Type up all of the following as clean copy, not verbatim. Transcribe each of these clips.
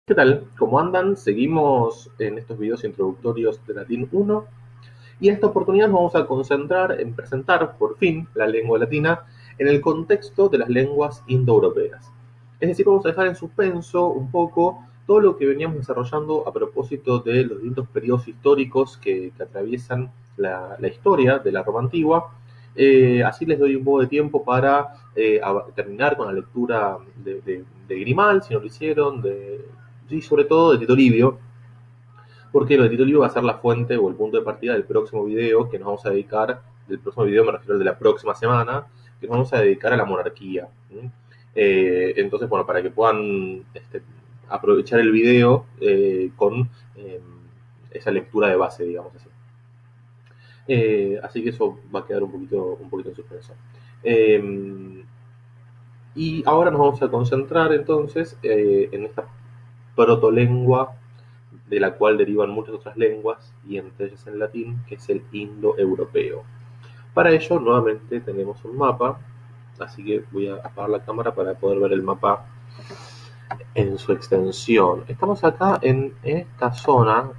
¿Qué tal? ¿Cómo andan? Seguimos en estos videos introductorios de Latín 1 y en esta oportunidad nos vamos a concentrar en presentar por fin la lengua latina en el contexto de las lenguas indoeuropeas. Es decir, vamos a dejar en suspenso un poco todo lo que veníamos desarrollando a propósito de los distintos periodos históricos que atraviesan la historia de la Roma antigua. Así les doy un poco de tiempo para terminar con la lectura de Grimal, si no lo hicieron, y sobre todo de Tito Livio, porque lo de Tito Livio va a ser la fuente o el punto de partida del próximo video que nos vamos a dedicar, del próximo video me refiero al de la próxima semana, que nos vamos a dedicar a la monarquía. Entonces, bueno, para que puedan aprovechar el video con esa lectura de base, digamos así. Así que eso va a quedar un poquito en suspenso. Y ahora nos vamos a concentrar entonces en esta protolengua de la cual derivan muchas otras lenguas, y entre ellas el latín, que es el indoeuropeo. Para ello, nuevamente tenemos un mapa, así que voy a apagar la cámara para poder ver el mapa en su extensión. Estamos acá en esta zona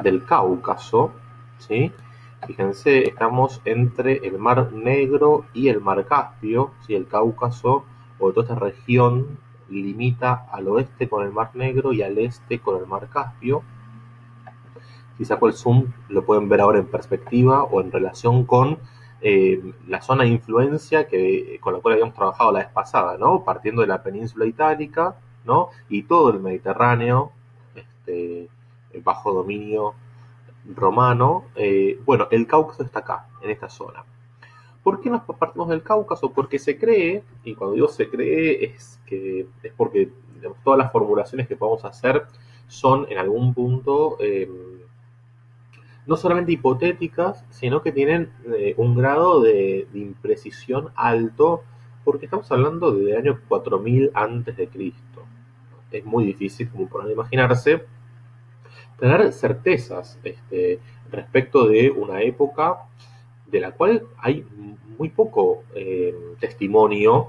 del Cáucaso, ¿sí? Fíjense, estamos entre el Mar Negro y el Mar Caspio, ¿sí? El Cáucaso, o toda esta región, limita al oeste con el Mar Negro y al este con el Mar Caspio. Si saco el zoom, lo pueden ver ahora en perspectiva o en relación con la zona de influencia con la cual habíamos trabajado la vez pasada, ¿no? Partiendo de la península itálica, ¿no? Y todo el Mediterráneo, este, bajo dominio romano. Bueno, el Cáucaso está acá, en esta zona. ¿Por qué nos partimos del Cáucaso? Porque se cree, y cuando digo se cree es porque digamos, todas las formulaciones que podemos hacer son en algún punto no solamente hipotéticas, sino que tienen un grado de imprecisión alto, porque estamos hablando del año 4000 antes de Cristo. Es muy difícil, como podrán imaginarse, tener certezas respecto de una época de la cual hay muy poco testimonio,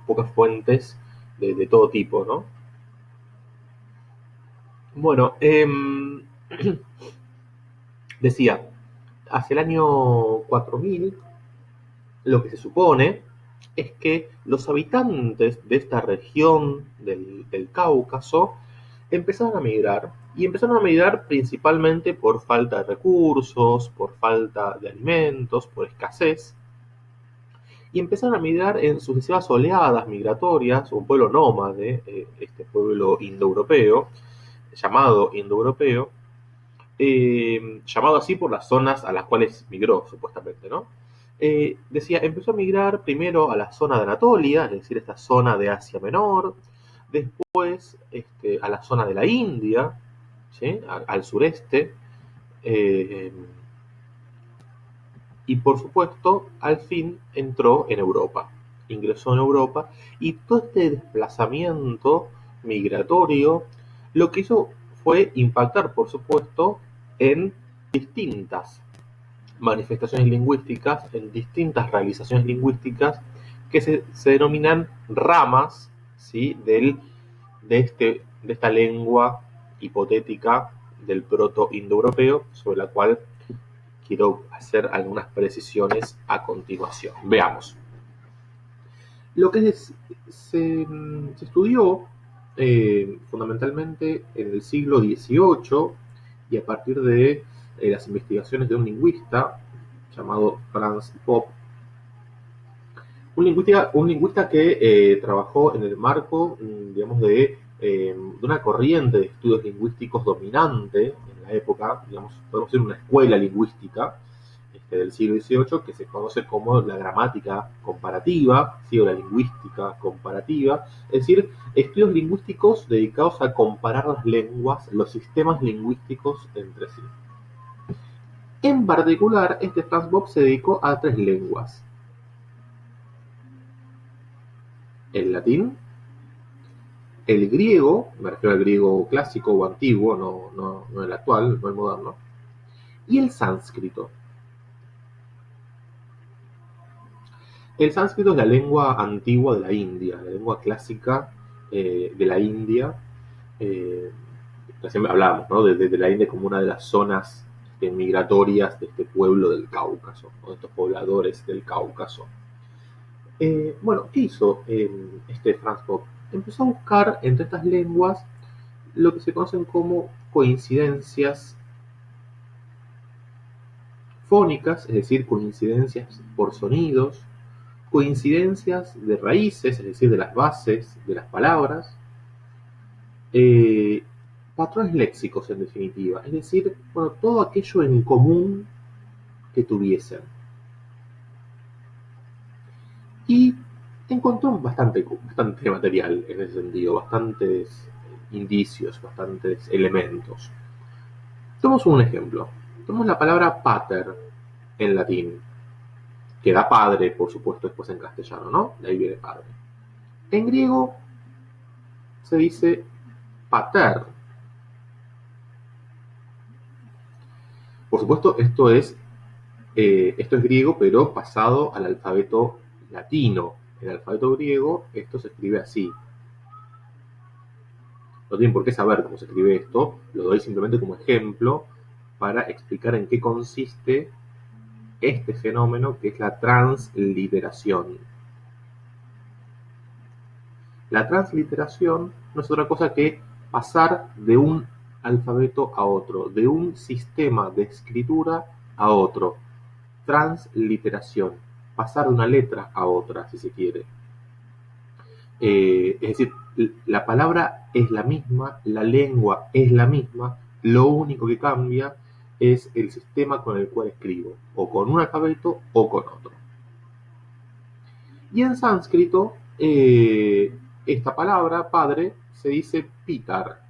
pocas fuentes de todo tipo, ¿no? Bueno, decía, hacia el año 4000 lo que se supone es que los habitantes de esta región del Cáucaso empezaron a migrar, y empezaron a migrar principalmente por falta de recursos, por falta de alimentos, por escasez, y empezaron a migrar en sucesivas oleadas migratorias, un pueblo nómade, este pueblo indoeuropeo, llamado indoeuropeo, llamado así por las zonas a las cuales migró, supuestamente, ¿no? Decía, empezó a migrar primero a la zona de Anatolia, es decir, esta zona de Asia Menor, después a la zona de la India, ¿sí? Al sureste, eh, y por supuesto, al fin entró en Europa, ingresó en Europa, y todo este desplazamiento migratorio lo que hizo fue impactar, por supuesto, en distintas manifestaciones lingüísticas, en distintas realizaciones lingüísticas que se denominan ramas, ¿sí? De esta lengua hipotética del proto-indoeuropeo, sobre la cual quiero hacer algunas precisiones a continuación. Veamos. Lo que se estudió fundamentalmente en el siglo XVIII, y a partir de las investigaciones de un lingüista llamado Franz Bopp, un lingüista que trabajó en el marco, digamos, de una corriente de estudios lingüísticos dominante en la época, digamos, podemos decir una escuela lingüística del siglo XVIII que se conoce como la gramática comparativa, ¿sí? O la lingüística comparativa, es decir, estudios lingüísticos dedicados a comparar las lenguas, los sistemas lingüísticos entre sí. En particular, este Franz Bopp se dedicó a tres lenguas: el latín, el griego, me refiero al griego clásico o antiguo, no el actual, no el moderno, y el sánscrito. El sánscrito es la lengua antigua de la India, la lengua clásica de la India. Eh, Recién hablábamos, ¿no? de la India como una de las zonas migratorias de este pueblo del Cáucaso, ¿no? De estos pobladores del Cáucaso. Bueno, ¿qué hizo este Franz Bopp? Empezó a buscar entre estas lenguas lo que se conocen como coincidencias fónicas, es decir, coincidencias por sonidos, coincidencias de raíces, es decir, de las bases de las palabras, eh, patrones léxicos en definitiva, es decir, bueno, todo aquello en común que tuviesen. Y encontró bastante material en ese sentido, bastantes indicios, bastantes elementos. Tomemos un ejemplo. Tomemos la palabra pater en latín, que da padre, por supuesto, después en castellano, ¿no? De ahí viene padre. En griego se dice pater. Por supuesto, esto es griego, pero pasado al alfabeto latino. En el alfabeto griego, esto se escribe así. No tienen por qué saber cómo se escribe esto, lo doy simplemente como ejemplo para explicar en qué consiste este fenómeno que es la transliteración. La transliteración no es otra cosa que pasar de un alfabeto a otro, de un sistema de escritura a otro. Transliteración, pasar de una letra a otra, si se quiere. Es decir, la palabra es la misma, la lengua es la misma, lo único que cambia es el sistema con el cual escribo, o con un alfabeto o con otro. Y en sánscrito, esta palabra, padre, se dice pitar.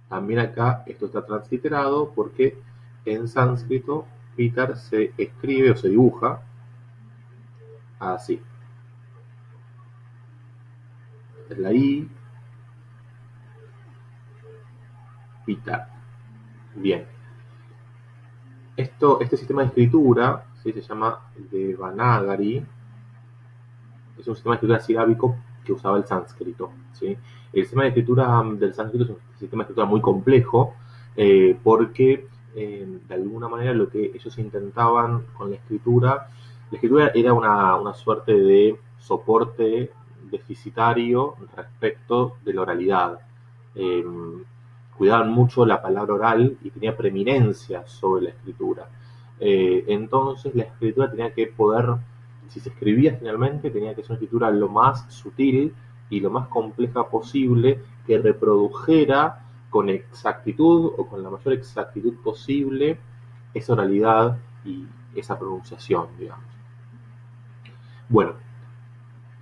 También acá esto está transliterado porque en sánscrito pitar se escribe o se dibuja así. Es la I, pitar. Bien. Este sistema de escritura, ¿sí? Se llama Devanagari, es un sistema de escritura silábico que usaba el sánscrito. ¿Sí? El sistema de escritura del sánscrito es un sistema de escritura muy complejo porque de alguna manera lo que ellos intentaban con la escritura era una suerte de soporte deficitario respecto de la oralidad. Eh, Cuidaban mucho la palabra oral y tenía preeminencia sobre la escritura. Entonces la escritura tenía que poder, si se escribía finalmente, tenía que ser una escritura lo más sutil y lo más compleja posible, que reprodujera con exactitud o con la mayor exactitud posible esa oralidad y esa pronunciación, digamos. Bueno,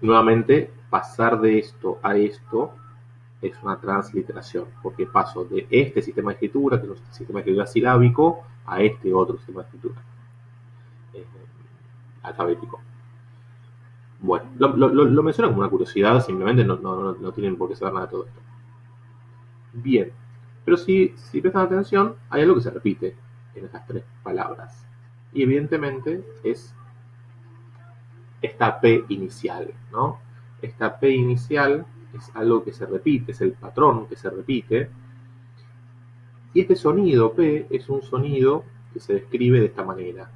nuevamente, pasar de esto a esto es una transliteración, porque paso de este sistema de escritura, que es un sistema de escritura silábico, a este otro sistema de escritura eh, alfabético. Bueno, lo menciono como una curiosidad, simplemente no tienen por qué saber nada de todo esto. Bien, pero si prestan atención, hay algo que se repite en estas tres palabras. Y evidentemente es esta P inicial, ¿no? Esta P inicial es algo que se repite, es el patrón que se repite. Y este sonido P es un sonido que se describe de esta manera.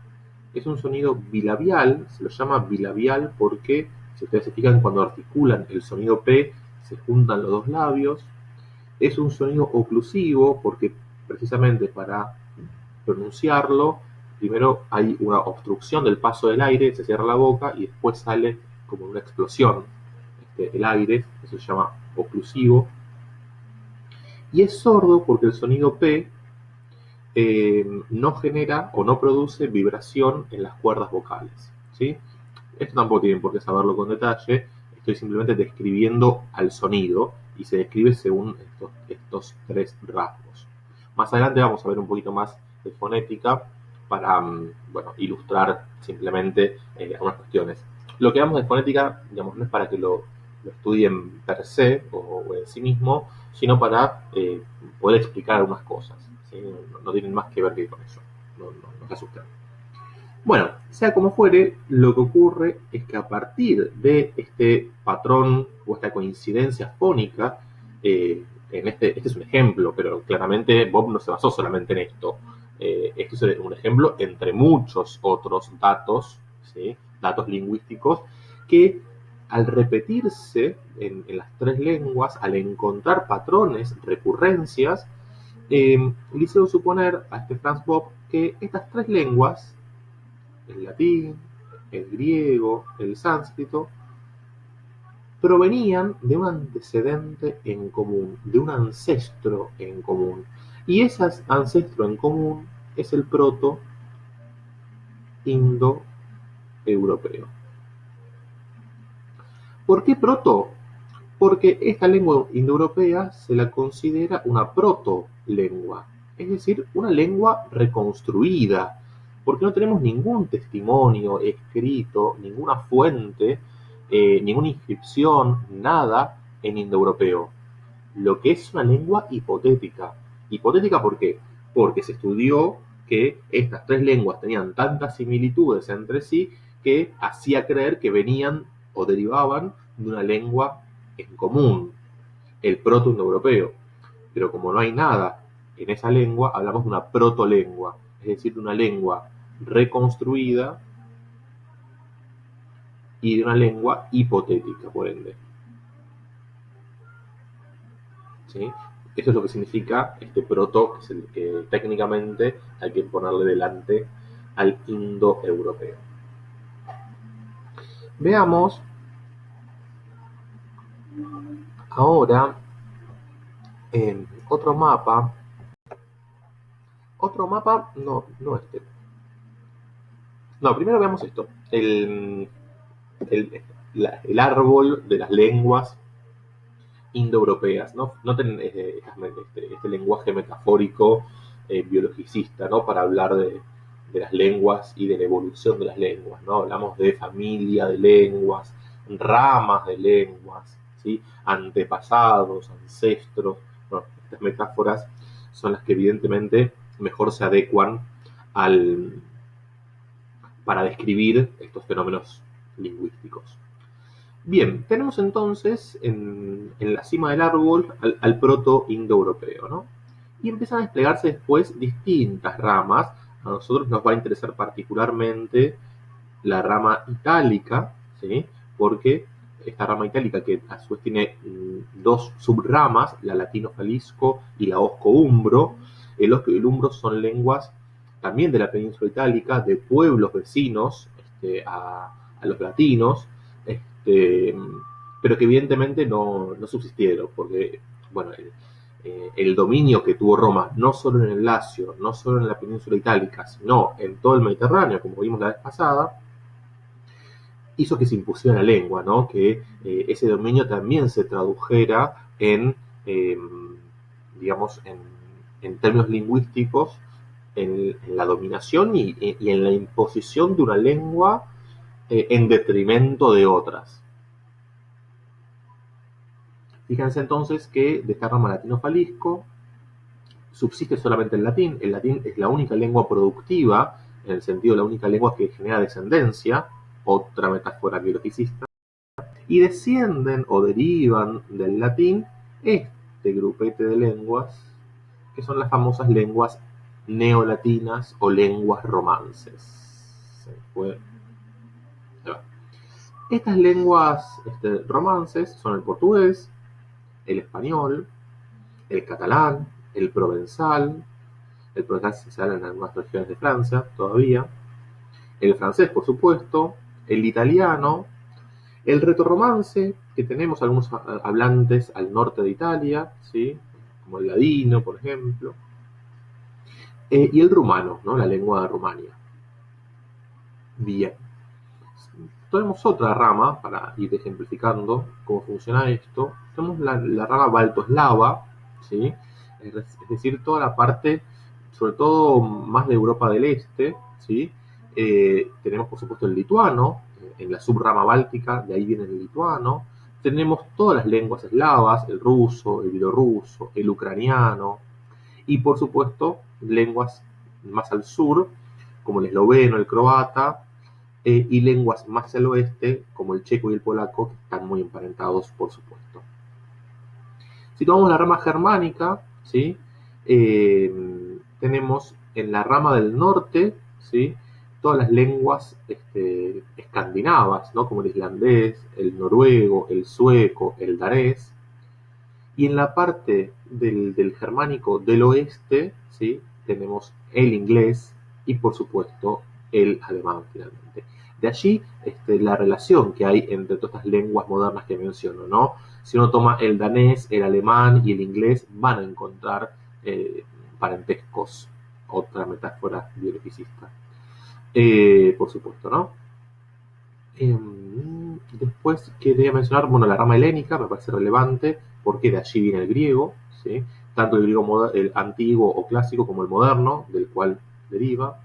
Es un sonido bilabial, se lo llama bilabial porque, si ustedes se fijan, cuando articulan el sonido P, se juntan los dos labios. Es un sonido oclusivo porque precisamente para pronunciarlo, primero hay una obstrucción del paso del aire, se cierra la boca y después sale como una explosión el aire, eso se llama oclusivo. Y es sordo porque el sonido P no genera o no produce vibración en las cuerdas vocales. ¿Sí? Esto tampoco tienen por qué saberlo con detalle, estoy simplemente describiendo al sonido y se describe según estos tres rasgos. Más adelante vamos a ver un poquito más de fonética para bueno, ilustrar simplemente algunas cuestiones. Lo que hablamos de fonética, digamos, no es para que lo estudien per se o en sí mismo, sino para poder explicar algunas cosas. ¿Sí? No tienen más que ver que con eso, no se asusten. Bueno, sea como fuere, lo que ocurre es que a partir de este patrón o esta coincidencia fónica, este es un ejemplo, pero claramente Bob no se basó solamente en esto. Esto es un ejemplo entre muchos otros datos, ¿sí? Datos lingüísticos, que al repetirse en las tres lenguas, al encontrar patrones, recurrencias, le hicieron suponer a este Franz Bob que estas tres lenguas, el latín, el griego, el sánscrito, provenían de un antecedente en común, de un ancestro en común. Y ese ancestro en común es el proto-indoeuropeo. ¿Por qué proto? Porque esta lengua indoeuropea se la considera una proto-lengua, es decir, una lengua reconstruida, porque no tenemos ningún testimonio escrito, ninguna fuente, ninguna inscripción, nada en indoeuropeo. Lo que es una lengua hipotética. ¿Hipotética por qué? Porque se estudió que estas tres lenguas tenían tantas similitudes entre sí que hacía creer que venían o derivaban de una lengua en común, el proto-indoeuropeo. Pero como no hay nada en esa lengua, hablamos de una protolengua, es decir, de una lengua reconstruida y de una lengua hipotética, por ende. ¿Sí? Eso es lo que significa este proto, que es el que técnicamente hay que ponerle delante al indoeuropeo. Veamos ahora en otro mapa, no este. No, primero veamos esto, el, el árbol de las lenguas indoeuropeas, ¿no? Noten este lenguaje metafórico biologicista, ¿no? Para hablar de las lenguas y de la evolución de las lenguas, ¿no? Hablamos de familia de lenguas, ramas de lenguas, ¿sí? Antepasados, ancestros. Bueno, estas metáforas son las que evidentemente mejor se adecuan al, para describir estos fenómenos lingüísticos. Bien, tenemos entonces en la cima del árbol al proto-indoeuropeo, ¿no? Y empiezan a desplegarse después distintas ramas. A nosotros nos va a interesar particularmente la rama itálica, ¿sí? Porque esta rama itálica, que a su vez tiene dos subramas, la latino-falisco y la osco-umbro. El osco y el umbro son lenguas también de la península itálica, de pueblos vecinos a los latinos, este, pero que evidentemente no subsistieron, porque bueno, el dominio que tuvo Roma, no solo en el Lacio, no solo en la península itálica, sino en todo el Mediterráneo, como vimos la vez pasada, hizo que se impusiera la lengua, ¿no? Que ese dominio también se tradujera eh, digamos, en términos lingüísticos, en la dominación y en la imposición de una lengua en detrimento de otras. Fíjense entonces que de esta rama latino-falisco subsiste solamente el latín. El latín es la única lengua productiva, en el sentido de la única lengua que genera descendencia, otra metáfora biologicista, y descienden o derivan del latín este grupete de lenguas, que son las famosas lenguas neolatinas o lenguas romances. Estas lenguas romances son el portugués, el español, el catalán, el provenzal se habla en algunas regiones de Francia todavía, el francés, por supuesto, el italiano, el retorromance, que tenemos algunos hablantes al norte de Italia, ¿sí? Como el ladino, por ejemplo, y el rumano, ¿no? La lengua de Rumania. Bien. Tenemos otra rama, para ir ejemplificando cómo funciona esto. Tenemos la rama baltoeslava, ¿sí? Es decir, toda la parte, sobre todo más de Europa del Este, ¿sí? Tenemos, por supuesto, el lituano, en la subrama báltica, de ahí viene el lituano. Tenemos todas las lenguas eslavas, el ruso, el bielorruso, el ucraniano, y por supuesto, lenguas más al sur, como el esloveno, el croata, y lenguas más al oeste, como el checo y el polaco, que están muy emparentados, por supuesto. Si tomamos la rama germánica, ¿sí? Tenemos en la rama del norte, ¿sí? Todas las lenguas escandinavas, ¿no? Como el islandés, el noruego, el sueco, el danés. Y en la parte del germánico del oeste, ¿sí? Tenemos el inglés y, por supuesto, el alemán finalmente. De allí la relación que hay entre todas estas lenguas modernas que menciono, ¿no? Si uno toma el danés, el alemán y el inglés, van a encontrar parentescos, otra metáfora biologicista. Por supuesto, ¿no? Después quería mencionar, bueno, la rama helénica me parece relevante porque de allí viene el griego, ¿sí? Tanto el griego el antiguo o clásico como el moderno, del cual deriva.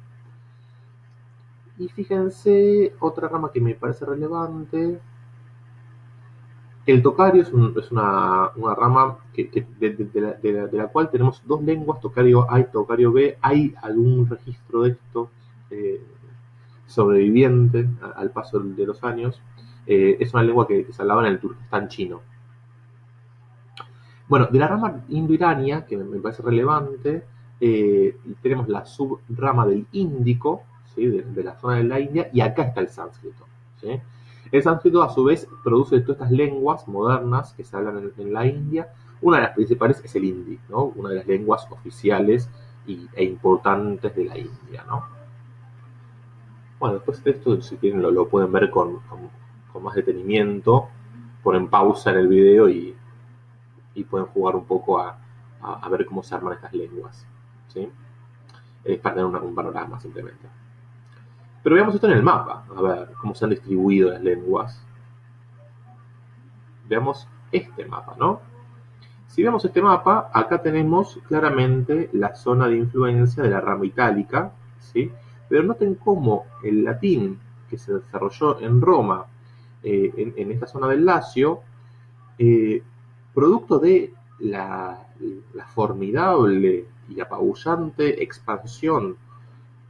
Y fíjense, otra rama que me parece relevante, el tocario es una rama de la cual tenemos dos lenguas, tocario A y tocario B. Hay algún registro de esto sobreviviente al paso de los años. Es una lengua que se hablaba en el Turquestán chino. Bueno, de la rama indoirania, que me parece relevante, tenemos la subrama del índico, ¿sí? de la zona de la India, y acá está el sánscrito. ¿Sí? El sánscrito, a su vez, produce todas estas lenguas modernas que se hablan en la India. Una de las principales es el hindi, ¿no? Una de las lenguas oficiales e importantes de la India, ¿no? Bueno, después de esto, si quieren, lo pueden ver con más detenimiento, ponen pausa en el video y pueden jugar un poco a ver cómo se arman estas lenguas, ¿sí? Para tener un panorama simplemente. Pero veamos esto en el mapa, a ver cómo se han distribuido las lenguas. Veamos este mapa, ¿no? Si vemos este mapa, acá tenemos claramente la zona de influencia de la rama itálica, ¿sí? Pero noten cómo el latín que se desarrolló en Roma, en esta zona del Lacio, producto de la formidable y apabullante expansión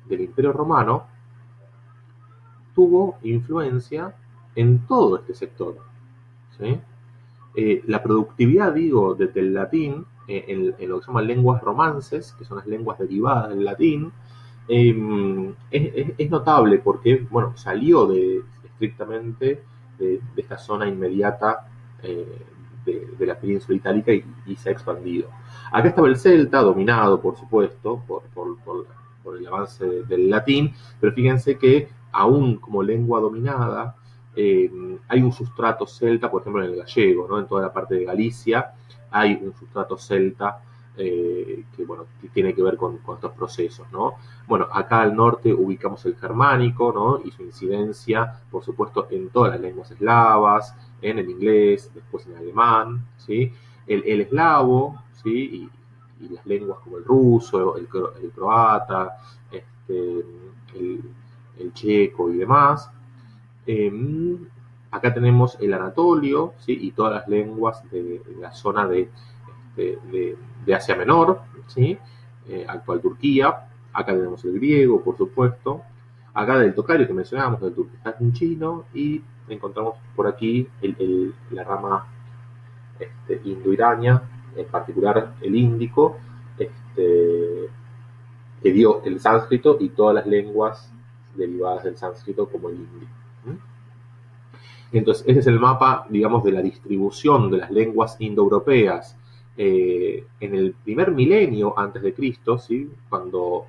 del Imperio Romano, tuvo influencia en todo este sector. ¿Sí? La productividad, digo, desde el latín, en lo que se llaman lenguas romances, que son las lenguas derivadas del latín, es notable porque, bueno, salió estrictamente de esta zona inmediata de la península itálica y se ha expandido. Acá estaba el celta, dominado, por supuesto, por el avance del latín, pero fíjense que aún como lengua dominada, hay un sustrato celta, por ejemplo en el gallego, ¿no? En toda la parte de Galicia hay un sustrato celta que, bueno, que tiene que ver con estos procesos, ¿no? Bueno, acá al norte ubicamos el germánico, ¿no? Y su incidencia, por supuesto, en todas las lenguas eslavas, en el inglés, después en el alemán, ¿sí? El eslavo, ¿sí? Y las lenguas como el ruso, el croata, el, el checo y demás. Acá tenemos el anatolio, ¿sí? Y todas las lenguas de la zona de Asia Menor, ¿sí? Actual Turquía. Acá tenemos el griego, por supuesto. Acá del tocario que mencionábamos, del turquestán chino. Y encontramos por aquí la rama indoirania, en particular el índico, que dio el sánscrito y todas las lenguas derivadas del sánscrito como el hindi. Entonces, ese es el mapa, digamos, de la distribución de las lenguas indoeuropeas en el primer milenio antes de Cristo, ¿sí? Cuando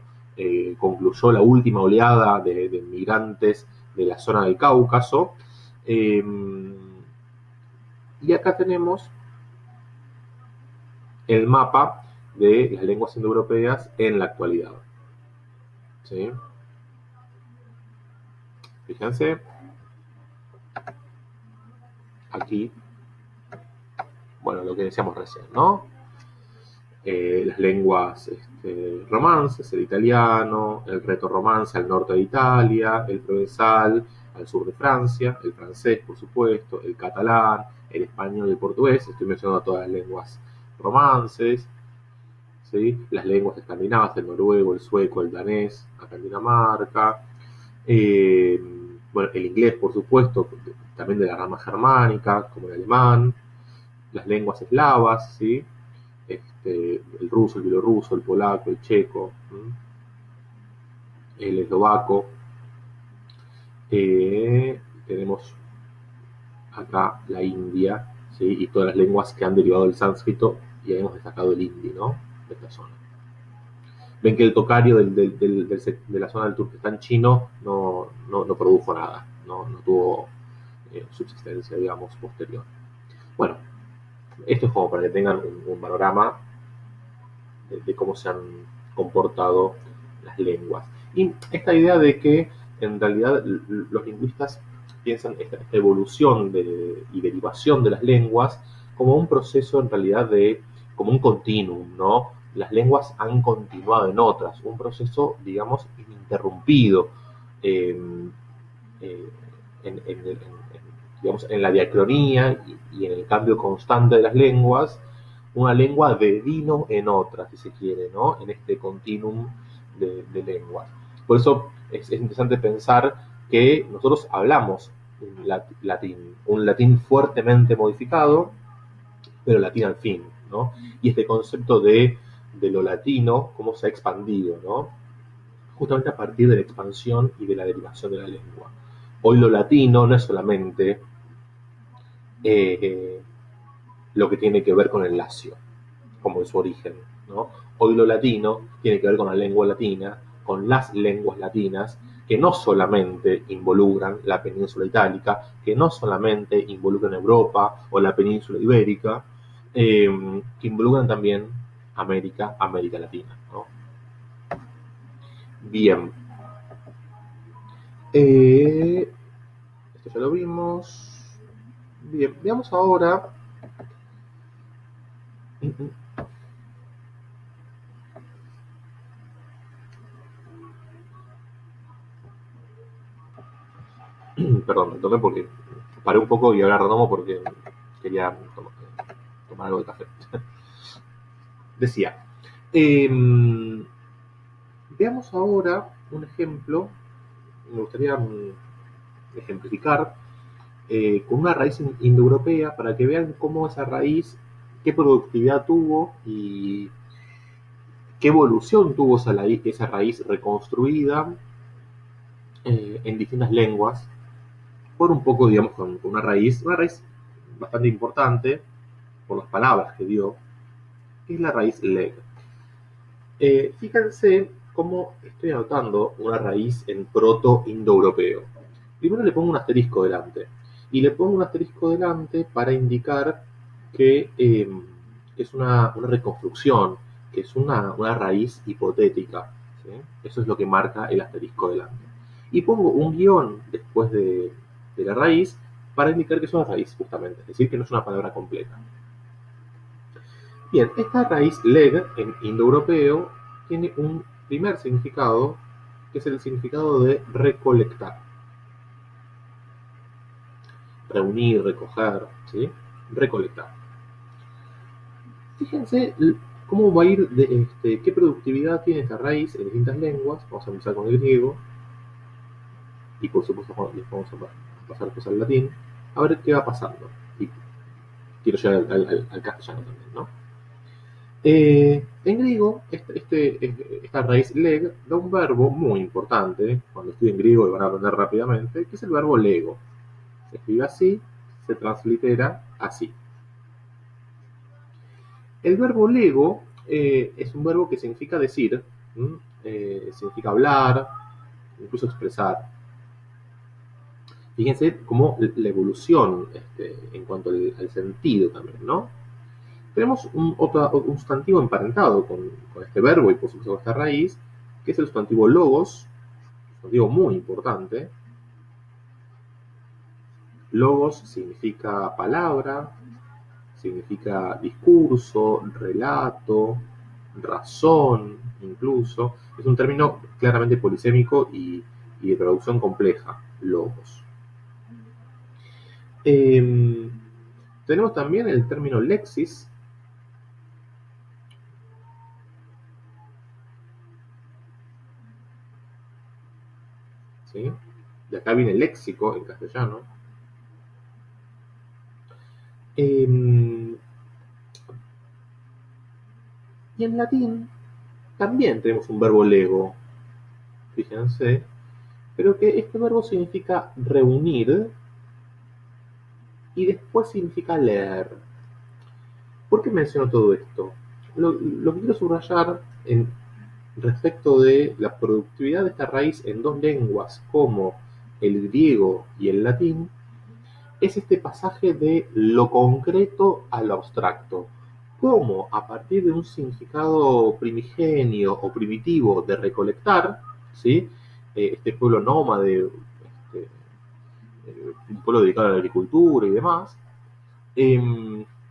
concluyó la última oleada de migrantes de la zona del Cáucaso. Eh, y acá tenemos el mapa de las lenguas indoeuropeas en la actualidad. ¿Sí? Fíjense, aquí, bueno, lo que decíamos recién, ¿no? Las lenguas romances, el italiano, el retorromance al norte de Italia, el provenzal al sur de Francia, el francés, por supuesto, el catalán, el español y el portugués. Estoy mencionando todas las lenguas romances, ¿sí? Las lenguas escandinavas, el noruego, el sueco, el danés, acá en Dinamarca. Bueno, el inglés, por supuesto, también de la rama germánica, como el alemán, las lenguas eslavas, ¿sí? El ruso, el bielorruso, el polaco, el checo, el eslovaco. Tenemos acá la India, ¿sí? Y todas las lenguas que han derivado del sánscrito, y hemos destacado el hindi, ¿no? De esta zona. Ven que el tocario de la zona del Turquestán chino no produjo nada, no tuvo subsistencia, digamos, posterior. Bueno, esto es como para que tengan un panorama de cómo se han comportado las lenguas. Y esta idea de que en realidad los lingüistas piensan esta evolución y derivación de las lenguas como un proceso en realidad como un continuum, ¿no? Las lenguas han continuado en otras, un proceso, digamos, ininterrumpido eh, eh, digamos, en la diacronía y en el cambio constante de las lenguas, una lengua devino en otra, si se quiere, ¿no? En este continuum de lenguas. Por eso es interesante pensar que nosotros hablamos un latín fuertemente modificado, pero latín al fin, ¿no? Y este concepto de lo latino, cómo se ha expandido, ¿no? Justamente a partir de la expansión y de la derivación de la lengua. Hoy lo latino no es solamente eh, lo que tiene que ver con el lacio, como en su origen, ¿no? Hoy lo latino tiene que ver con la lengua latina, con las lenguas latinas, que no solamente involucran la península itálica, que no solamente involucran Europa o la península ibérica, que involucran también América Latina, ¿no? Bien, eh, esto ya lo vimos. Bien, veamos ahora. Perdón, me tomé porque paré un poco y ahora retomo porque quería tomar algo de café. Decía, eh, veamos ahora un ejemplo. Me gustaría ejemplificar con una raíz indoeuropea para que vean cómo esa raíz, qué productividad tuvo y qué evolución tuvo esa raíz reconstruida en distintas lenguas, por un poco, digamos, con una raíz bastante importante por las palabras que dio, que es la raíz leg. Fíjense cómo estoy anotando una raíz en proto-indoeuropeo. Primero le pongo un asterisco delante. Y le pongo un asterisco delante para indicar que es una reconstrucción, que es una raíz hipotética. ¿Sí? Eso es lo que marca el asterisco delante. Y pongo un guión después de la raíz para indicar que es una raíz, justamente. Es decir, que no es una palabra completa. Bien, esta raíz leg en indoeuropeo tiene un primer significado, que es el significado de recolectar, reunir, recoger, ¿sí? Recolectar. Fíjense cómo va a ir, qué productividad tiene esta raíz en distintas lenguas. Vamos a empezar con el griego y por supuesto les vamos a pasar cosas al latín, a ver qué va pasando. Y quiero llegar al castellano también, ¿no? En griego, esta raíz leg da un verbo muy importante, cuando estudien griego lo van a aprender rápidamente, que es el verbo lego. Se escribe así, se translitera así. El verbo lego es un verbo que significa decir, significa hablar, incluso expresar. Fíjense cómo la evolución en cuanto al sentido también, ¿no? Tenemos un sustantivo emparentado con este verbo y por supuesto con esta raíz, que es el sustantivo logos, un sustantivo muy importante. Logos significa palabra, significa discurso, relato, razón, incluso. Es un término claramente polisémico y de traducción compleja, logos. Eh, Tenemos también el término lexis, ¿sí? De acá viene el léxico en castellano. Y en latín también tenemos un verbo lego, fíjense, pero que este verbo significa reunir y después significa leer. ¿Por qué menciono todo esto? Lo que quiero subrayar respecto de la productividad de esta raíz en dos lenguas como el griego y el latín es este pasaje de lo concreto a lo abstracto. Cómo a partir de un significado primigenio o primitivo de recolectar, ¿sí? Este pueblo nómade, este, un pueblo dedicado a la agricultura y demás,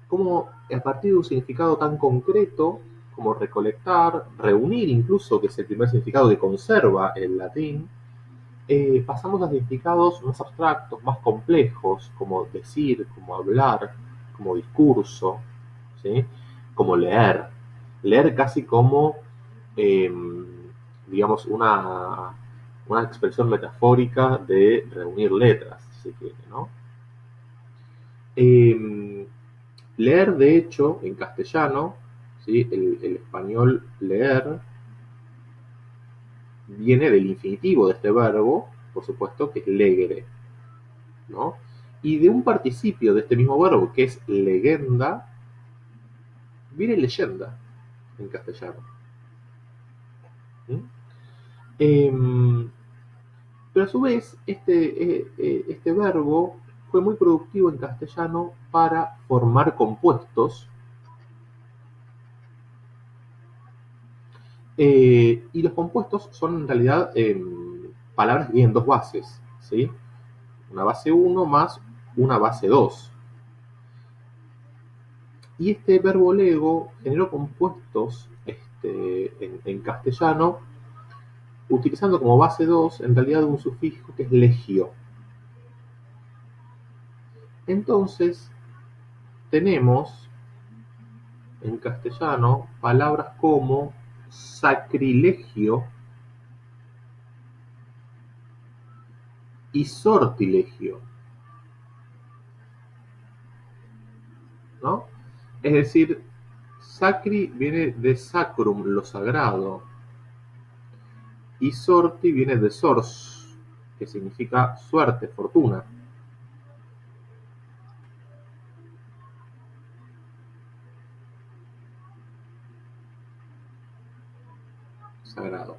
cómo a partir de un significado tan concreto como recolectar, reunir incluso, que es el primer significado que conserva el latín, pasamos a significados más abstractos, más complejos, como decir, como hablar, como discurso, ¿sí? Como leer. Leer casi como, eh, digamos, una expresión metafórica de reunir letras, si se quiere, ¿no? Eh, Leer, de hecho, en castellano, ¿sí? El español leer viene del infinitivo de este verbo, por supuesto, que es legere, ¿no? Y de un participio de este mismo verbo, que es legenda, viene leyenda en castellano. ¿Sí? Pero a su vez, este verbo fue muy productivo en castellano para formar compuestos. Y los compuestos son en realidad palabras que tienen dos bases, ¿sí? Una base 1 más una base 2. Y este verbo lego generó compuestos en castellano utilizando como base 2 en realidad un sufijo que es legio. Entonces tenemos en castellano palabras como sacrilegio y sortilegio, ¿no? Es decir, sacri viene de sacrum, lo sagrado, y sorti viene de sors, que significa suerte, fortuna. Sagrado.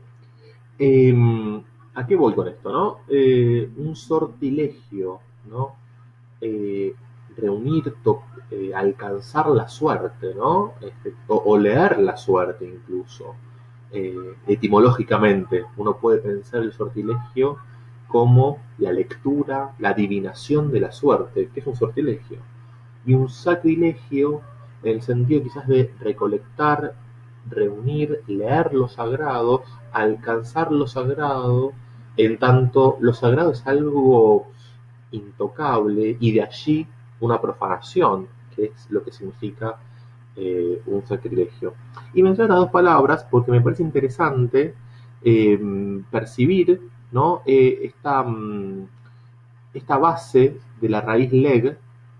¿A qué voy con esto, no? Un sortilegio, ¿no? Eh, reunir, alcanzar la suerte, ¿no? O leer la suerte incluso. Etimológicamente, uno puede pensar el sortilegio como la lectura, la adivinación de la suerte, que es un sortilegio. Y un sacrilegio en el sentido quizás de recolectar, reunir, leer lo sagrado, alcanzar lo sagrado, en tanto lo sagrado es algo intocable y de allí una profanación, que es lo que significa un sacrilegio. Y menciono las dos palabras porque me parece interesante percibir, ¿no? Esta base de la raíz leg,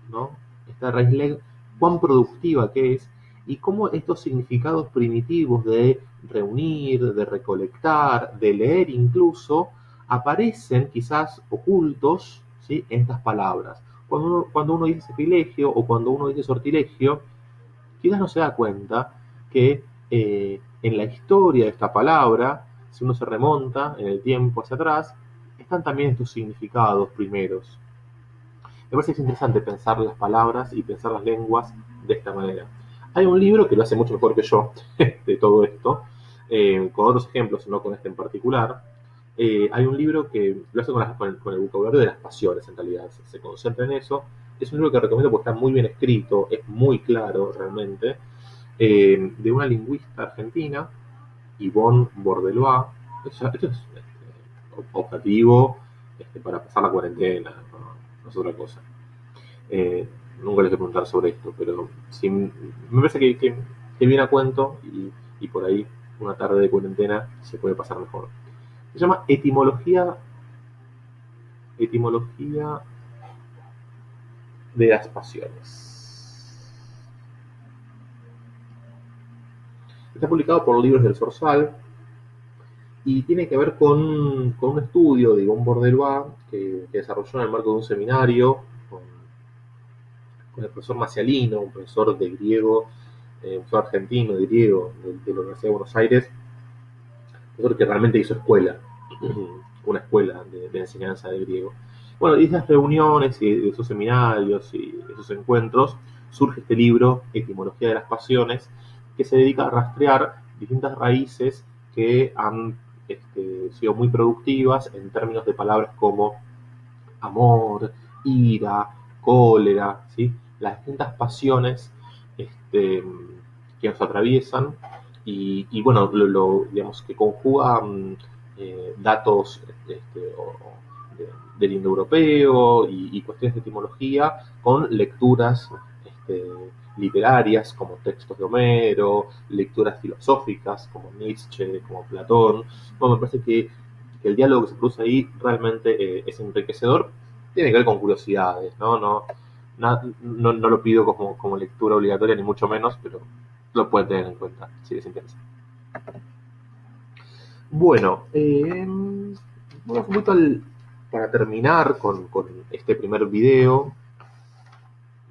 ¿no? Esta raíz leg, cuán productiva que es y cómo estos significados primitivos de reunir, de recolectar, de leer incluso, aparecen quizás ocultos, ¿sí? En estas palabras. Cuando uno dice sacrilegio o cuando uno dice sortilegio, quizás no se da cuenta que en la historia de esta palabra, si uno se remonta en el tiempo hacia atrás, están también estos significados primeros. Me parece que es interesante pensar las palabras y pensar las lenguas de esta manera. Hay un libro que lo hace mucho mejor que yo de todo esto, con otros ejemplos, no con este en particular. Hay un libro que lo hace con el vocabulario de las pasiones, en realidad, se concentra en eso. Es un libro que recomiendo porque está muy bien escrito, es muy claro realmente, de una lingüista argentina, Yvonne Bordelois. Esto es objetivo para pasar la cuarentena, no es otra cosa. Eh, Nunca les voy a preguntar sobre esto, pero sí, me parece que viene a cuento y por ahí una tarde de cuarentena se puede pasar mejor. Se llama Etimología Etimología de las pasiones. Está publicado por Libros del Zorzal y tiene que ver con un estudio de Yvonne Bourdellois que desarrolló en el marco de un seminario con el profesor Macialino, un profesor de griego, un profesor argentino de griego de la Universidad de Buenos Aires, un profesor que realmente hizo escuela, una escuela de enseñanza de griego. Bueno, y de esas reuniones y de esos seminarios y de esos encuentros surge este libro, Etimología de las Pasiones, que se dedica a rastrear distintas raíces que han sido muy productivas en términos de palabras como amor, ira, cólera, ¿sí? Las distintas pasiones que nos atraviesan y bueno, digamos que conjugan datos del indoeuropeo y cuestiones de etimología con lecturas literarias como textos de Homero, lecturas filosóficas como Nietzsche, como Platón. Bueno, me parece que el diálogo que se produce ahí realmente es enriquecedor. Tiene que ver con curiosidades, ¿no? No lo pido como lectura obligatoria, ni mucho menos, pero lo pueden tener en cuenta si les interesa. Bueno, vamos un poquito para terminar con este primer video.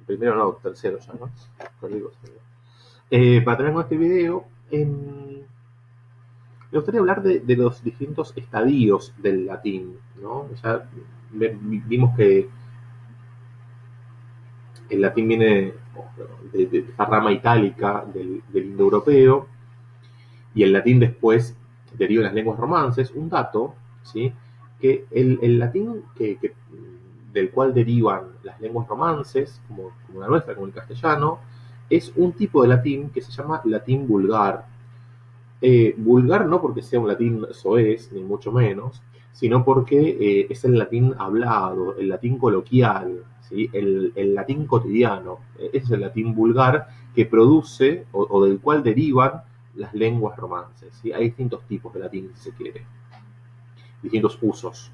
Primero no, tercero ya, ¿no? Para terminar con este video, me gustaría hablar de los distintos estadios del latín, ¿no? Ya vimos que el latín viene de esta rama itálica del indoeuropeo y el latín después deriva de las lenguas romances. Un dato, ¿sí? Que el latín del cual derivan las lenguas romances, como la nuestra, como el castellano, es un tipo de latín que se llama latín vulgar. Vulgar no porque sea un latín soez, ni mucho menos, sino porque es el latín hablado, el latín coloquial, ¿sí? El latín cotidiano. Ese es el latín vulgar que produce o del cual derivan las lenguas romances. ¿Sí? Hay distintos tipos de latín, si se quiere, distintos usos,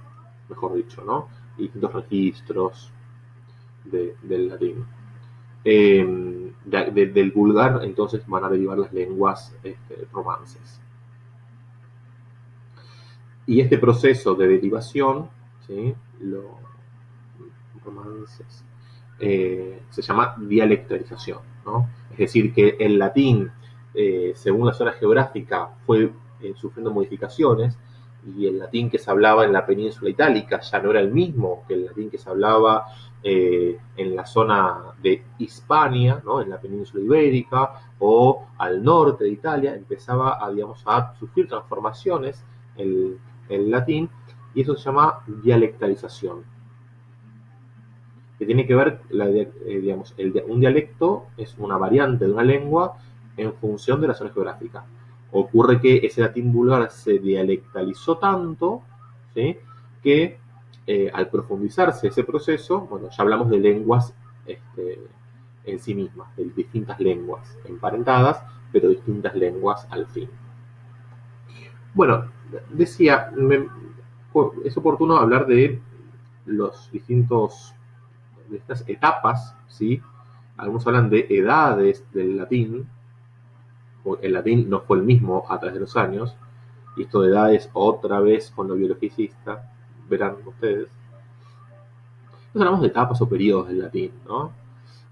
mejor dicho, ¿no? Y distintos registros del latín. Del vulgar, entonces, van a derivar las lenguas romances. Y este proceso de derivación, ¿sí? Los romances, se llama dialectalización, ¿no? Es decir, que el latín, según la zona geográfica, fue sufriendo modificaciones y el latín que se hablaba en la península itálica ya no era el mismo que el latín que se hablaba en la zona de Hispania, ¿no? En la península ibérica o al norte de Italia, empezaba digamos, a sufrir transformaciones el latín y eso se llama dialectalización que tiene que ver, digamos, un dialecto es una variante de una lengua en función de la zona geográfica. Ocurre que ese latín vulgar se dialectalizó tanto, ¿sí? Que al profundizarse ese proceso, bueno, ya hablamos de lenguas en sí mismas, de distintas lenguas emparentadas, pero distintas lenguas al fin. Bueno, decía, es oportuno hablar de los distintos de estas etapas, ¿sí? Algunos hablan de edades del latín, el latín no fue el mismo a través de los años, y esto de edades otra vez con lo biologicista, verán ustedes. Entonces hablamos de etapas o periodos del latín, ¿no?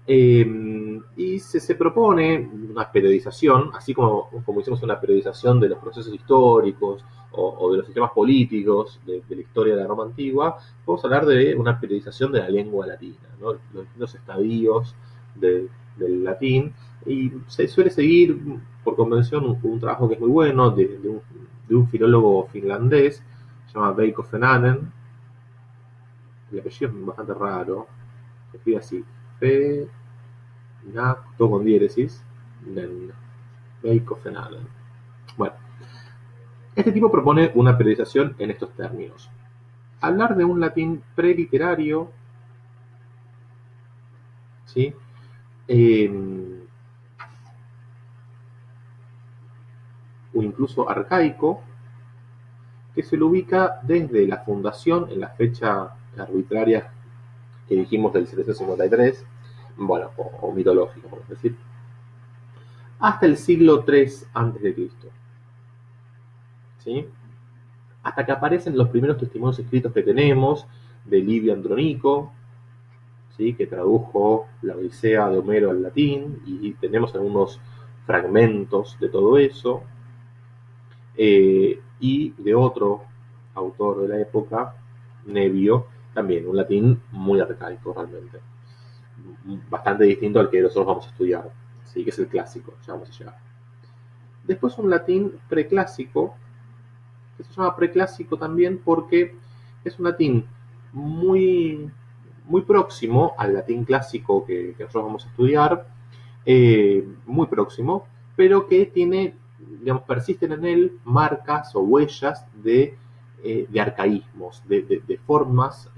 Y se propone una periodización, así como hicimos una periodización de los procesos históricos o de los sistemas políticos de la historia de la Roma antigua, vamos a hablar de una periodización de la lengua latina, ¿no? Los distintos estadios del latín, y se suele seguir por convención un trabajo que es muy bueno de un filólogo finlandés, se llama Veikko Fennanen. El apellido es bastante raro, se escribe así, todo con diéresis, Veikko Fennanen. Bueno, este tipo propone una periodización en estos términos. Hablar de un latín preliterario, ¿sí? O incluso arcaico, que se lo ubica desde la fundación, en la fecha arbitrarias que dijimos del 753, bueno, o mitológicas, vamos a decir, hasta el siglo III a.C. ¿Sí? Hasta que aparecen los primeros testimonios escritos que tenemos de Livio Andronico, ¿sí? Que tradujo la Odisea de Homero al latín, y tenemos algunos fragmentos de todo eso, y de otro autor de la época, Nevio, también un latín muy arcaico realmente, bastante distinto al que nosotros vamos a estudiar, ¿sí? Que es el clásico, ya vamos a llegar. Después un latín preclásico, que se llama preclásico también porque es un latín muy, muy próximo al latín clásico que nosotros vamos a estudiar, muy próximo, pero que tiene, digamos, persisten en él marcas o huellas de arcaísmos, de formas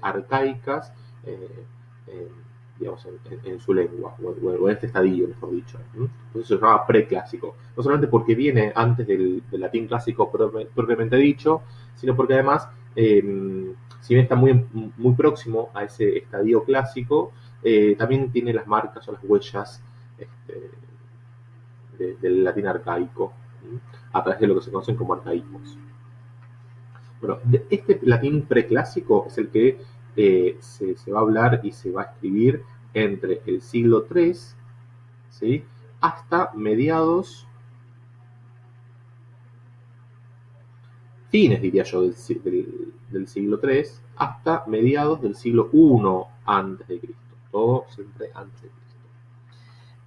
arcaicas, eh, eh, digamos, en su lengua, o en este estadio, mejor dicho. Entonces se llama preclásico, no solamente porque viene antes del latín clásico propiamente dicho, sino porque además, si bien está muy próximo a ese estadio clásico, también tiene las marcas o las huellas este, del latín arcaico, a través de lo que se conocen como arcaísmos. Bueno, este latín preclásico es el que se va a hablar y se va a escribir entre el siglo III, ¿sí? Hasta mediados, fines diría yo, del siglo III, hasta mediados del siglo I antes de Cristo. Todo siempre antes de Cristo.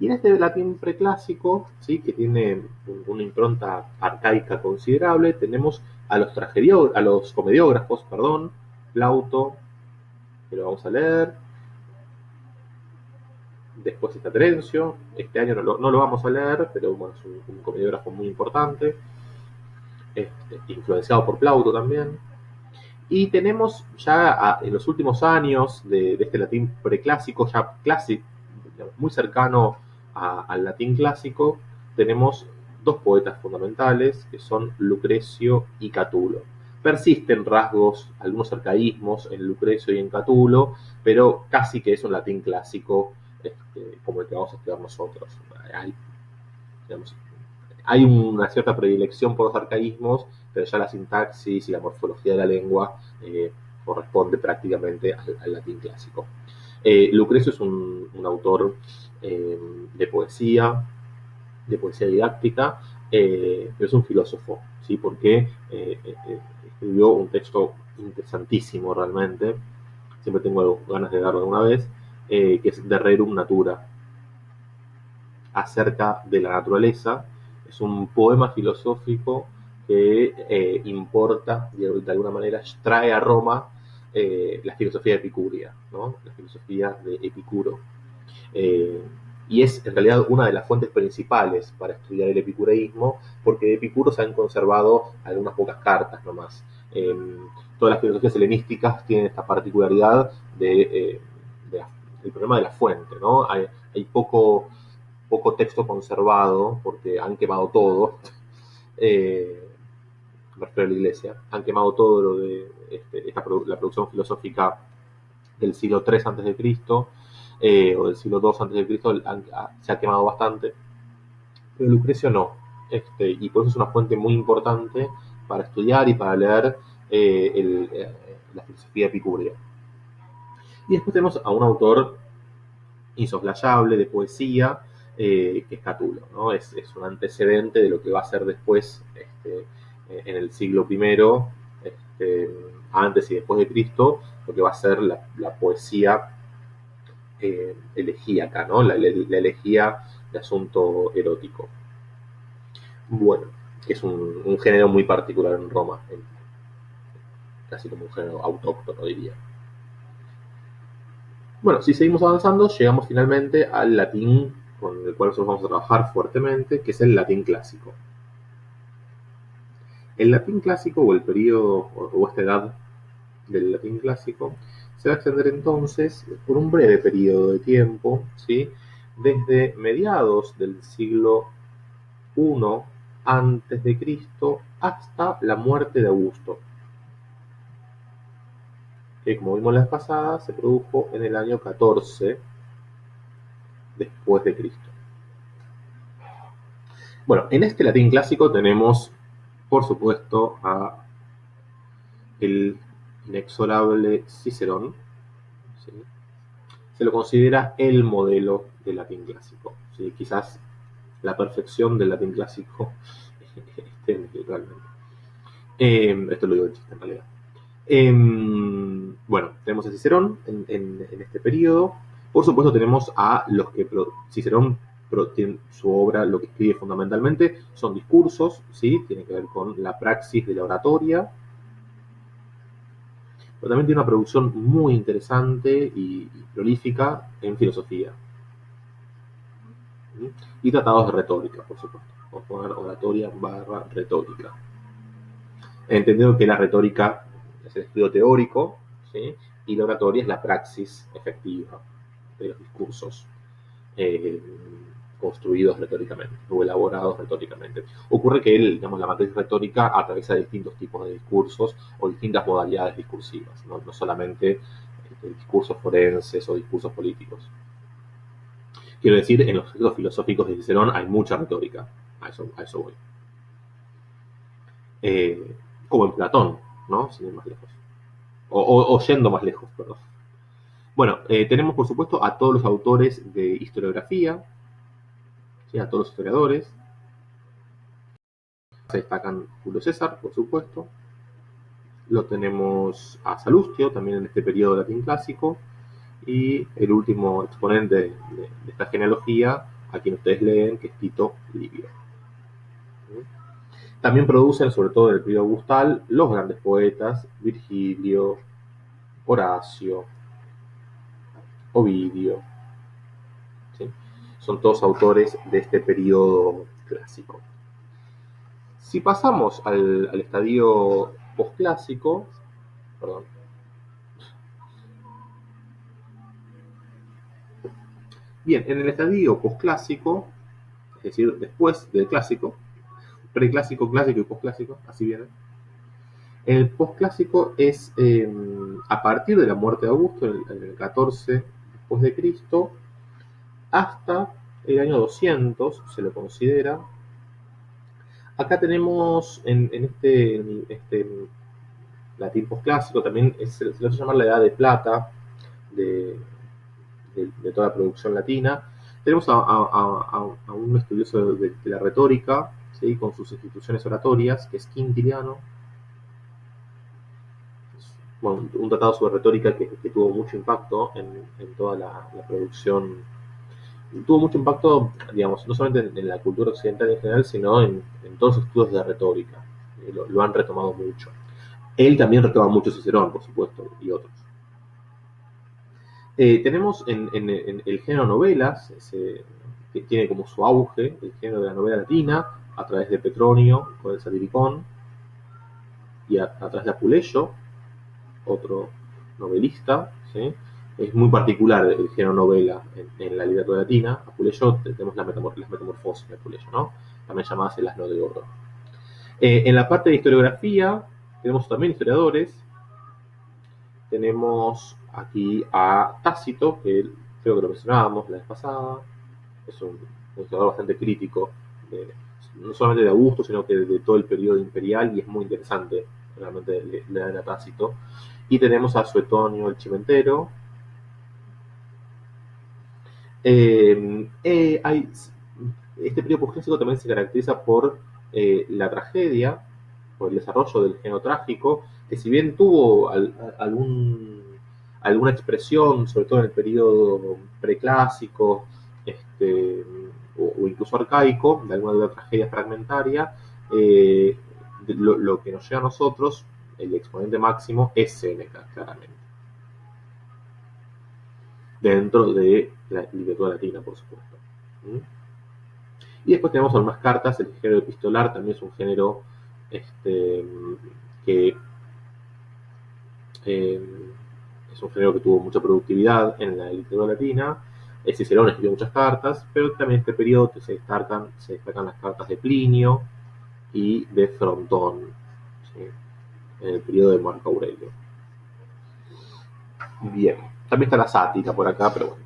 Y en este latín preclásico, ¿sí? Que tiene una impronta arcaica considerable, tenemos a los comediógrafos, perdón, Plauto, que lo vamos a leer. Después está Terencio, este año no lo vamos a leer, pero bueno, es un comediógrafo muy importante, influenciado por Plauto también. Y tenemos ya en los últimos años de este latín preclásico, ya clásico, muy cercano al latín clásico, tenemos dos poetas fundamentales que son Lucrecio y Catulo. Persisten rasgos, algunos arcaísmos en Lucrecio y en Catulo, pero casi que es un latín clásico, como el que vamos a estudiar nosotros. Hay, digamos, hay una cierta predilección por los arcaísmos, pero ya la sintaxis y la morfología de la lengua corresponde prácticamente al latín clásico. Lucrecio es un autor de poesía didáctica, pero es un filósofo, ¿sí? Porque escribió un texto interesantísimo realmente, siempre tengo ganas de darlo alguna vez, que es De Rerum Natura, acerca de la naturaleza. Es un poema filosófico que importa, de alguna manera, trae a Roma la filosofía epicúrea, ¿no? La filosofía de Epicuro. Eh, y es en realidad una de las fuentes principales para estudiar el epicureísmo, porque de Epicuro se han conservado algunas pocas cartas nomás. Todas las filosofías helenísticas tienen esta particularidad del problema de la fuente, ¿no? Hay poco texto conservado, porque han quemado todo, me refiero a la iglesia, han quemado todo lo de la producción filosófica del siglo III a.C., o del siglo II a.C., se ha quemado bastante, pero Lucrecio no, y por eso es una fuente muy importante para estudiar y para leer la filosofía epicúrea. Y después tenemos a un autor insoslayable de poesía, que es Catulo, ¿no? Es un antecedente de lo que va a ser después, en el siglo I, antes y después de Cristo, lo que va a ser la poesía elegíaca, ¿no? La elegía de asunto erótico. Bueno, que es un género muy particular en Roma, casi como un género autóctono, diría. Bueno, si seguimos avanzando, llegamos finalmente al latín con el cual nosotros vamos a trabajar fuertemente, que es el latín clásico. El latín clásico, o el periodo, o esta edad del latín clásico, se va a extender entonces por un breve periodo de tiempo, ¿sí? Desde mediados del siglo I antes de Cristo hasta la muerte de Augusto. que, como vimos la vez pasada, se produjo en el año 14 después de Cristo. Bueno, en este latín clásico tenemos, por supuesto, a el inexorable Cicerón. ¿Sí? Se lo considera el modelo del latín clásico. ¿Sí? Quizás la perfección del latín clásico realmente. Esto lo digo de chiste en realidad. Bueno, tenemos a Cicerón en este periodo. Por supuesto tenemos a los que Cicerón, su obra, lo que escribe fundamentalmente son discursos, ¿sí? Tiene que ver con la praxis de la oratoria, pero también tiene una producción muy interesante y prolífica en filosofía. ¿Sí? Y tratados de retórica, por supuesto. Vamos a poner oratoria barra retórica. Entendiendo que la retórica es el estudio teórico, ¿sí? Y la oratoria es la praxis efectiva de los discursos eh, construidos retóricamente o elaborados retóricamente. Ocurre que digamos, la matriz retórica atraviesa distintos tipos de discursos o distintas modalidades discursivas, no solamente discursos forenses o discursos políticos. Quiero decir, en los escritos filosóficos de Cicerón hay mucha retórica, a eso voy. Como en Platón, ¿no? Sin ir más lejos. O yendo más lejos, perdón. Bueno, tenemos por supuesto a todos los autores de historiografía, ¿sí? A todos los historiadores. Se destacan Julio César, por supuesto. Lo tenemos a Salustio, también en este periodo latín clásico. Y el último exponente de esta genealogía, a quien ustedes leen, que es Tito Livio. También producen, sobre todo en el periodo augustal, los grandes poetas, Virgilio, Horacio, Ovidio. ¿Sí? Son todos autores de este periodo clásico. Si pasamos al estadio posclásico, perdón. Bien, en el estadio posclásico, es decir, después del clásico, preclásico, clásico y posclásico, así viene. El posclásico es a partir de la muerte de Augusto, en el 14 después de Cristo, hasta el año 200, se lo considera. Acá tenemos en este latín posclásico, también se le suele llamar la edad de plata de, de toda la producción latina. Tenemos a un estudioso de la retórica, ¿sí? Con sus instituciones oratorias, que es Quintiliano. Bueno, un tratado sobre retórica que tuvo mucho impacto en toda la producción. Tuvo mucho impacto, digamos, no solamente en la cultura occidental en general, sino en todos los estudios de retórica. Lo han retomado mucho. Él también retoma mucho Cicerón, por supuesto, y otros. Tenemos en el género novelas, que tiene como su auge, el género de la novela latina, a través de Petronio con el Satiricón, y a través de Apuleyo, otro novelista. ¿Sí? Es muy particular el género novela en la literatura latina. Apuleyo, tenemos las metamorfosis de Apuleyo, ¿no? También llamadas el asno de oro. En la parte de historiografía, tenemos también historiadores. Tenemos aquí a Tácito, que creo que lo mencionábamos la vez pasada. Es un historiador bastante crítico, no solamente de Augusto, sino que de todo el periodo imperial, y es muy interesante realmente leer a Tácito. Y tenemos a Suetonio el Chimentero. Este periodo posclásico también se caracteriza por la tragedia, por el desarrollo del género trágico, que si bien tuvo alguna expresión, sobre todo en el periodo preclásico, o incluso arcaico, de alguna de la tragedia fragmentaria, lo que nos llega a nosotros, el exponente máximo, es Séneca, claramente. Dentro de la literatura latina, por supuesto. Y después tenemos algunas cartas. El género epistolar también es un género que es un género que tuvo mucha productividad en la literatura latina. Cicerón escribió muchas cartas, pero también en este periodo se destacan las cartas de Plinio y de Frontón, ¿sí? En el periodo de Marco Aurelio. Bien, también está la sátira por acá, pero bueno,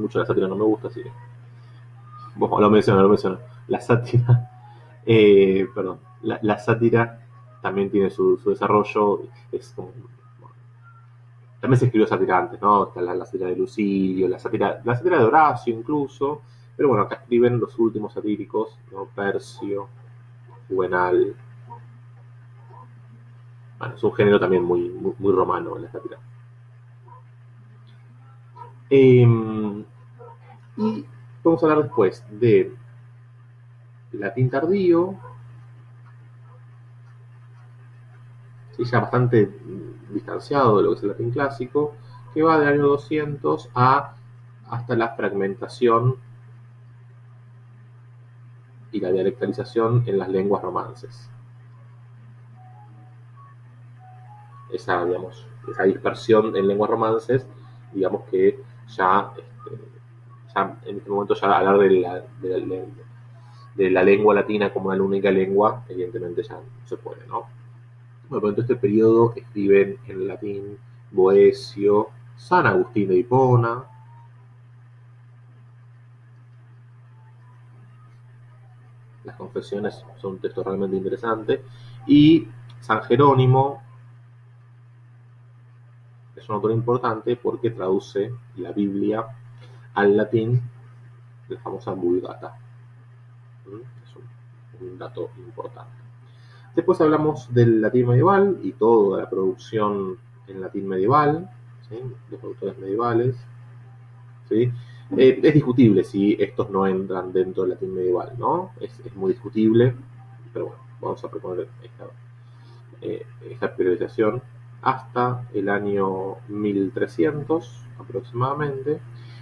mucho la sátira no me gusta, así que bueno, lo menciono. La sátira, perdón, la sátira también tiene su desarrollo, es como, bueno, también se escribió sátira antes, ¿no? Está la sátira de Lucilio, la sátira de Horacio incluso, pero bueno, acá escriben los últimos satíricos, ¿no? Percio, Juvenal, bueno, es un género también muy romano en la sátira. Eh, y vamos a hablar después de latín tardío, sí, ya bastante distanciado de lo que es el latín clásico, que va del año 200 hasta la fragmentación y la dialectalización en las lenguas romances. Esa dispersión en lenguas romances, digamos que ya en este momento ya hablar de la lengua latina como una única lengua, evidentemente ya no se puede, ¿no? Bueno, en todo este periodo escriben en latín Boecio, San Agustín de Hipona, las confesiones son un texto realmente interesante, y San Jerónimo es un autor importante porque traduce la Biblia al latín, la famosa Vulgata. Es un dato importante. Después hablamos del latín medieval y toda la producción en latín medieval, ¿sí? Los autores medievales. ¿Sí? Es discutible si estos no entran dentro del latín medieval, ¿no? Es muy discutible, pero bueno, vamos a proponer esta periodización hasta el año 1300 aproximadamente.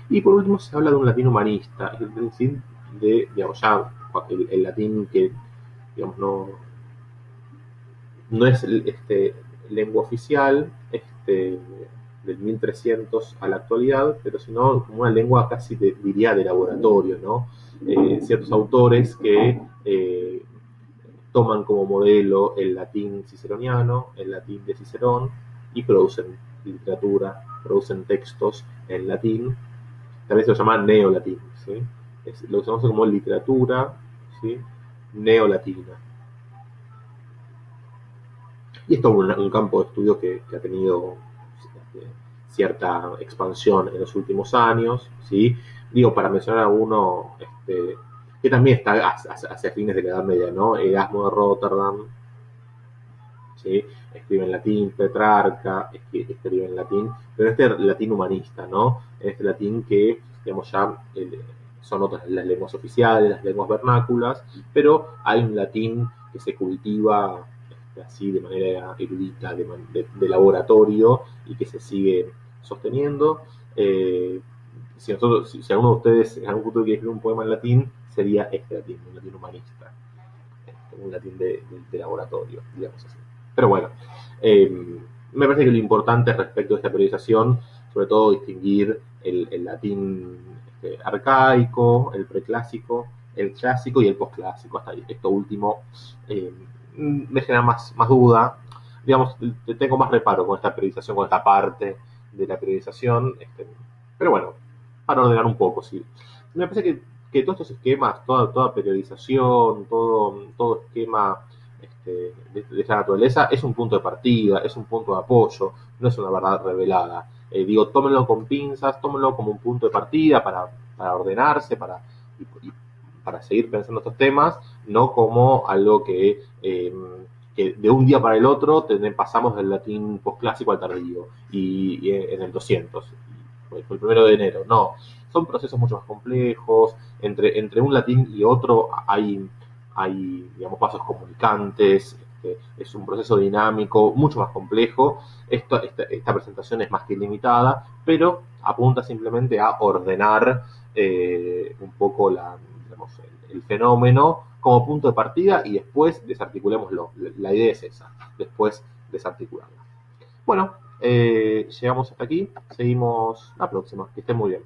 Y por último se habla de un latín humanista, es decir, digamos, ya el latín que, digamos, no es lengua oficial del 1300 a la actualidad, pero sino como una lengua casi diría de laboratorio, ¿no? Ciertos autores que toman como modelo el latín ciceroniano, el latín de Cicerón, y producen literatura, producen textos en latín, también se lo llama neolatín, ¿sí? Lo usamos como literatura, ¿sí? Neolatina. Y esto es un campo de estudio que ha tenido cierta expansión en los últimos años, ¿sí? Digo, para mencionar a uno que también está hacia fines de la Edad Media, ¿no? Erasmo de Rotterdam, ¿sí? Escribe en latín, Petrarca escribe en latín, pero este latín humanista, ¿no? Este latín que, digamos, ya son otras las lenguas oficiales, las lenguas vernáculas, pero hay un latín que se cultiva así de manera erudita, de laboratorio, y que se sigue sosteniendo. Si alguno de ustedes en algún punto quiere escribir un poema en latín, sería este latín, un latín humanista, un latín de laboratorio, digamos así. Pero bueno, me parece que lo importante respecto a esta periodización, sobre todo distinguir el latín arcaico, el preclásico, el clásico y el posclásico. Hasta ahí. Esto último eh, me genera más duda. Digamos, tengo más reparo con esta periodización, con esta parte de la periodización. Pero bueno, para ordenar un poco, sí. Me parece que todos estos esquemas, toda periodización, todo esquema de esta naturaleza es un punto de partida, es un punto de apoyo, no es una verdad revelada. Digo, tómenlo con pinzas, tómenlo como un punto de partida para ordenarse, y para seguir pensando estos temas, no como algo que de un día para el otro pasamos del latín posclásico al tardío, y en el 200, fue el 1 de enero. No, son procesos mucho más complejos. Entre un latín y otro hay digamos, pasos comunicantes. Es un proceso dinámico mucho más complejo. Esta presentación es más que limitada, pero apunta simplemente a ordenar un poco digamos, el fenómeno como punto de partida, y después desarticulémoslo. La idea es esa, después desarticularlo. Bueno, llegamos hasta aquí, seguimos la próxima, que estén muy bien.